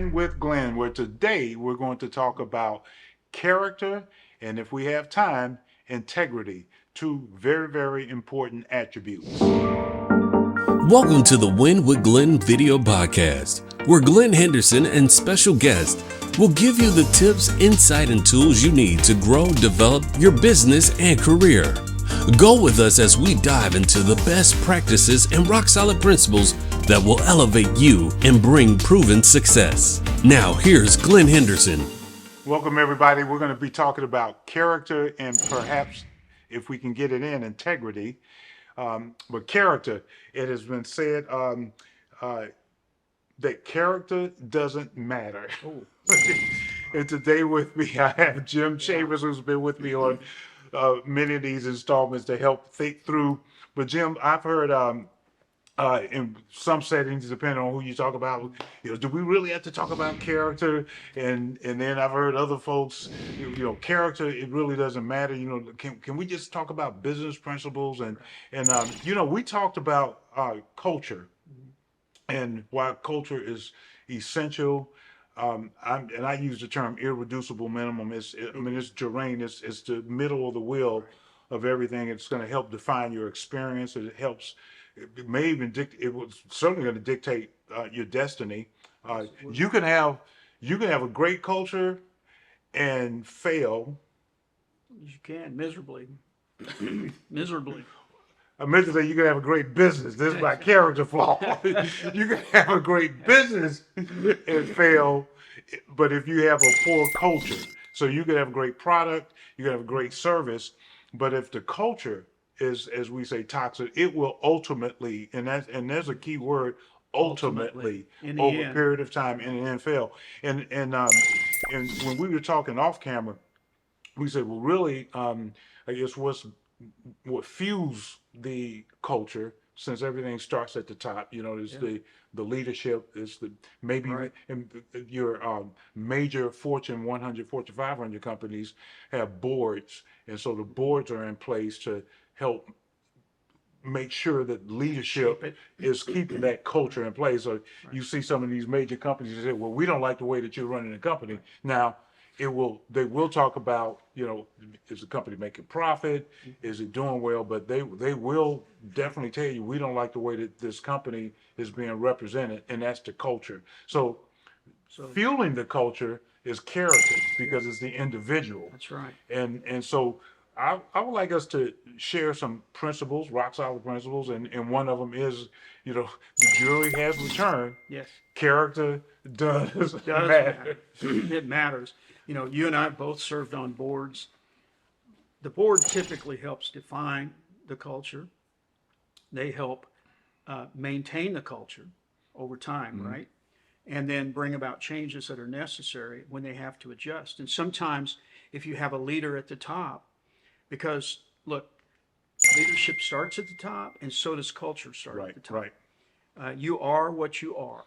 Win with Glenn, where today we're going to talk about character and, if we have time, integrity. Two very, very important attributes. Welcome to the Win with Glenn video podcast, where Glenn Henderson and special guests will give you the tips, insight, and tools you need to grow, develop your business and career. Go with us as we dive into the best practices and rock-solid principles that will elevate you and bring proven success. Now, here's Glenn Henderson. Welcome, everybody. We're going to be talking about character and perhaps, if we can get it in, integrity. But character, it has been said that character doesn't matter. And today with me, I have Jim Chambers, who's been with me on many of these installments to help think through. But Jim, I've heard in some settings, depending on who you talk about, do we really have to talk about character? And then I've heard other folks, character, it really doesn't matter. Can we just talk about business principles? And we talked about culture and why culture is essential. I use the term irreducible minimum. It's gerane. It's the middle of the wheel of everything. It's going to help define your experience. It helps. It may even it was certainly going to dictate your destiny. You can have a great culture and fail. You can miserably. Miserably. Admittedly, you can have a great business. This is my character flaw. You can have a great business and fail, but if you have a poor culture, so you can have a great product, you can have a great service, but if the culture is, as we say, toxic, it will ultimately, and there's a key word, ultimately, over a period of time, and then fail. And when we were talking off camera, we said, well, really, I guess what fuels the culture, since everything starts at the top, is the leadership, is the maybe Right. your major Fortune 100, Fortune 500 companies have boards, and so the boards are in place to help make sure that leadership is keeping that culture in place. So you see some of these major companies that say, well, we don't like the way that you're running the company. Now, they will talk about, is the company making profit? Is it doing well? But they will definitely tell you, we don't like the way that this company is being represented, and that's the culture. So fueling the culture is character, because it's the individual. That's right. And so I would like us to share some principles, rock solid principles, and one of them is, the jury has returned. Yes. Character does Does matter. It matters. You and I both served on boards. The board typically helps define the culture. They help maintain the culture over time, right? And then bring about changes that are necessary when they have to adjust. And sometimes, if you have a leader at the top, because look, leadership starts at the top, and so does culture start at the top. Right. You are what you are,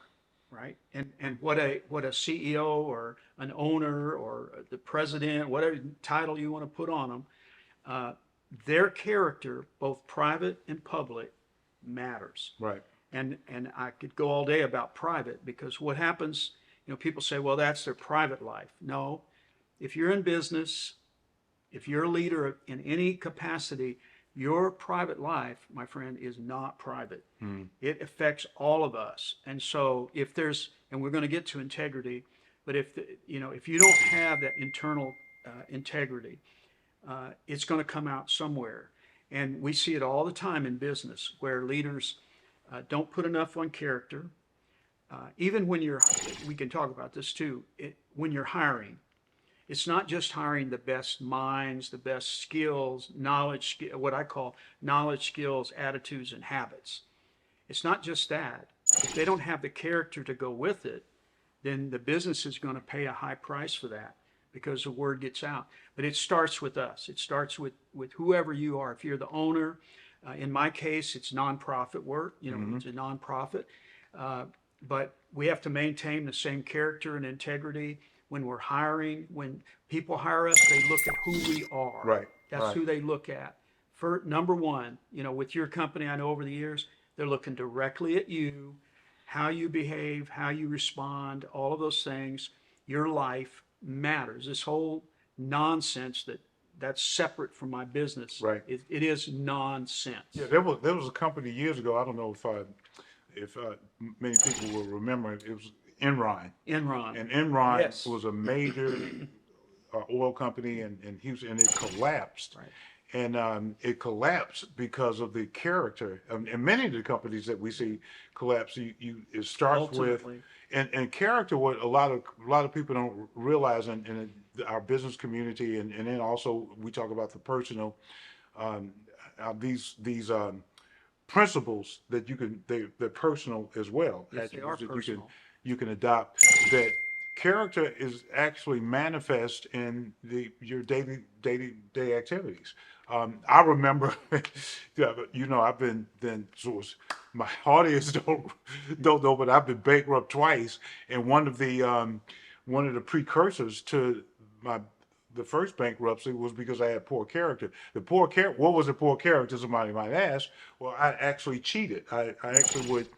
right? And what a CEO or an owner or the president, whatever title you want to put on them, their character, both private and public, matters. Right. And I could go all day about private, because what happens, people say, well, that's their private life. No, if you're in business, if you're a leader in any capacity, your private life, my friend, is not private. It affects all of us. And so if there's, and we're going to get to integrity, but if you don't have that internal integrity, it's going to come out somewhere. And we see it all the time in business, where leaders don't put enough on character. Even when we can talk about this too, when you're hiring, it's not just hiring the best minds, the best skills, knowledge, what I call knowledge, skills, attitudes, and habits. It's not just that. If they don't have the character to go with it, then the business is going to pay a high price for that, because the word gets out. But it starts with us. It starts with whoever you are. If you're the owner, in my case, it's nonprofit work. It's a nonprofit. But we have to maintain the same character and integrity when we're hiring. When people hire us, they look at who we are. Right. That's who they look at. For number one, with your company, I know over the years, they're looking directly at you. how you behave, how you respond, all of those things, your life matters. This whole nonsense that's separate from my business, Right. it is nonsense. Yeah, there was a company years ago. I don't know if many people will remember it. It was Enron, Enron. and Enron Yes. was a major oil company in Houston, and it collapsed. Right. And it collapsed because of the character. And many of the companies that we see collapse, it starts with Ultimately. and character. What a lot of people don't realize in our business community, and then also we talk about the personal. Um, these principles that they're personal as well. Yes, they are Attributes that personal. you can adopt. That character is actually manifest in your daily day activities. I remember, yeah, I've been then sort of, my audience don't know, but I've been bankrupt twice, and one of the precursors to my the first bankruptcy was because I had poor character. What was the poor character? Somebody might ask. Well, I actually cheated. I actually would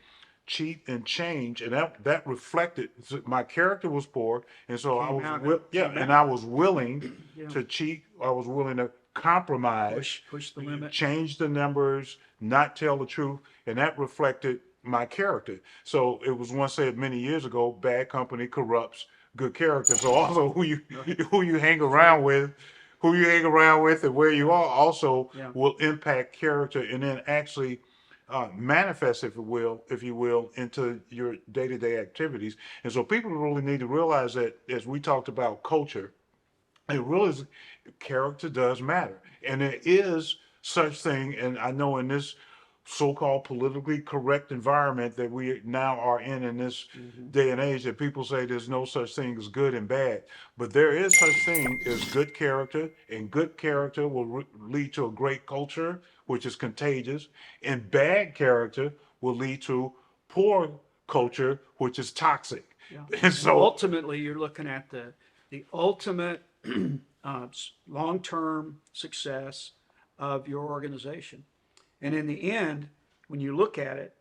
cheat and change, and that reflected my character was poor, and so I Came was out. yeah, Came and out. I was willing Yeah. to cheat. I was willing to compromise, Push the limit. change the numbers, not tell the truth, and that reflected my character. So it was once said many years ago, bad company corrupts good character. So also who you hang around with, and where you are also Yeah. will impact character, and then actually manifest, if you will, into your day-to-day activities. And so people really need to realize that as we talked about culture, it really is, character does matter, and there is such thing. And I know in this so-called politically correct environment that we now are in this day and age, that people say there's no such thing as good and bad, but there is such thing as good character, and good character will lead to a great culture, which is contagious, and bad character will lead to poor culture, which is toxic. Yeah. And And so ultimately, you're looking at the ultimate long-term success of your organization. And in the end, when you look at it,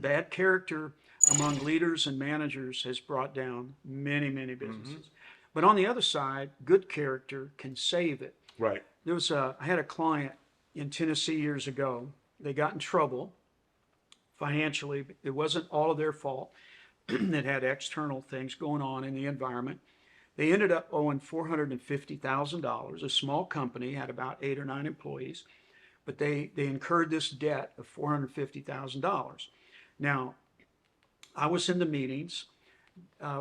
bad character among leaders and managers has brought down many, many businesses. But on the other side, good character can save it. right, I had a client in Tennessee years ago. They got in trouble financially. It wasn't all of their fault. It had external things going on in the environment. They ended up owing $450,000. A small company, had about 8 or 9 employees, but they incurred this debt of $450,000. Now, I was in the meetings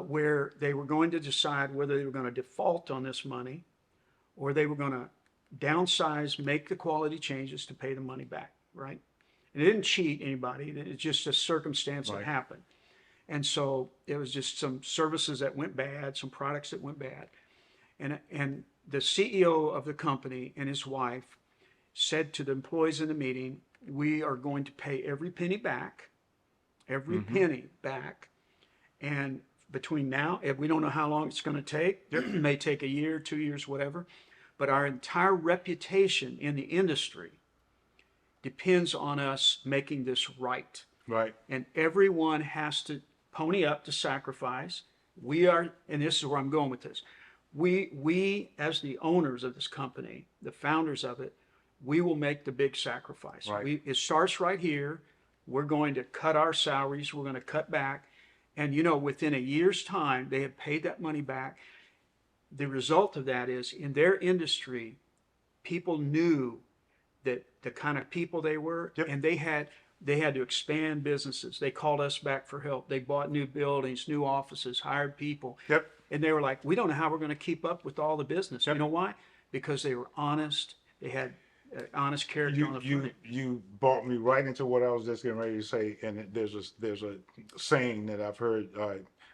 where they were going to decide whether they were going to default on this money or they were going to downsize, make the quality changes to pay the money back, right? And it didn't cheat anybody. It's just a circumstance that Right. happened. And so it was just some services that went bad, some products that went bad. And the CEO of the company and his wife said to the employees in the meeting, we are going to pay every penny back, penny back. And between now, and we don't know how long it's going to take, it may take a year, 2 years, whatever, but our entire reputation in the industry depends on us making this right. right, And everyone has to pony up to sacrifice. We are, and this is where I'm going with this. We as the owners of this company, the founders of it, we will make the big sacrifice. Right. It starts right here. We're going to cut our salaries. We're going to cut back. And within a year's time, they have paid that money back. The result of that is in their industry, people knew that the kind of people they were, Yep. and they had to expand businesses. They called us back for help. They bought new buildings, new offices, hired people. Yep. And they were like, we don't know how we're going to keep up with all the business. Yep. You know why? Because they were honest. They had honest character on the front. You brought me right into what I was just getting ready to say, and there's a saying that I've heard,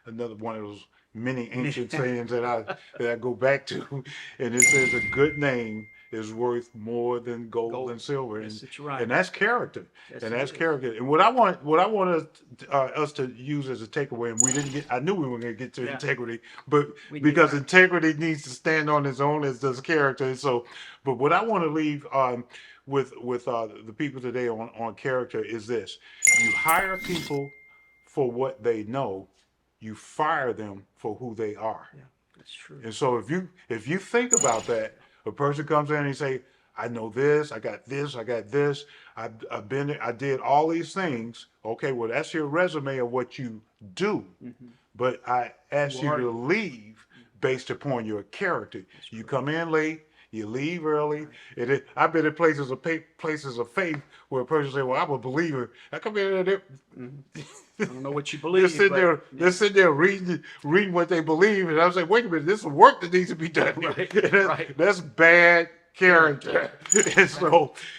another one of those many ancient sayings that I go back to, and it says a good name is worth more than gold and silver, Yes, that's right. and that's character, Yes, and it that's is. character. And what I want us to use as a takeaway, and we didn't get, I knew we were going to get to Yeah. integrity, but We because did. integrity needs to stand on its own as does character. And so, but what I want to leave with the people today on character is this: you hire people for what they know, you fire them for who they are. Yeah, that's true. And so if you think about that, a person comes in and they say, I know this, I got this, I got this, I've been, I did all these things. Okay, well, that's your resume of what you do. But I asked you to leave based upon your character. You come in late, you leave early. I've been in places of faith where a person say, "Well, I'm a believer." I come in and I don't know what you believe. they're sitting there reading what they believe, and I was like, "Wait a minute, there's some work that needs to be done." Right. That's bad character.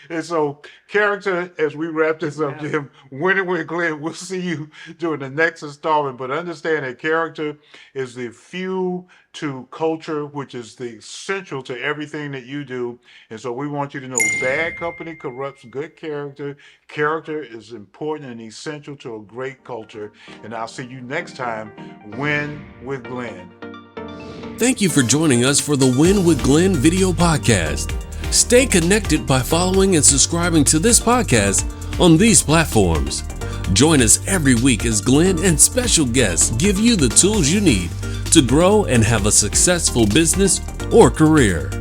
and so character, as we wrap this up, Jim, Winning with Glenn, we'll see you during the next installment. But understand that character is the fuel to culture, which is the essential to everything that you do. And so we want you to know bad company corrupts good character. Character is important and essential to a great culture. And I'll see you next time. Win with Glenn. Thank you for joining us for the Win with Glenn video podcast. Stay connected by following and subscribing to this podcast on these platforms. Join us every week as Glenn and special guests give you the tools you need to grow and have a successful business or career.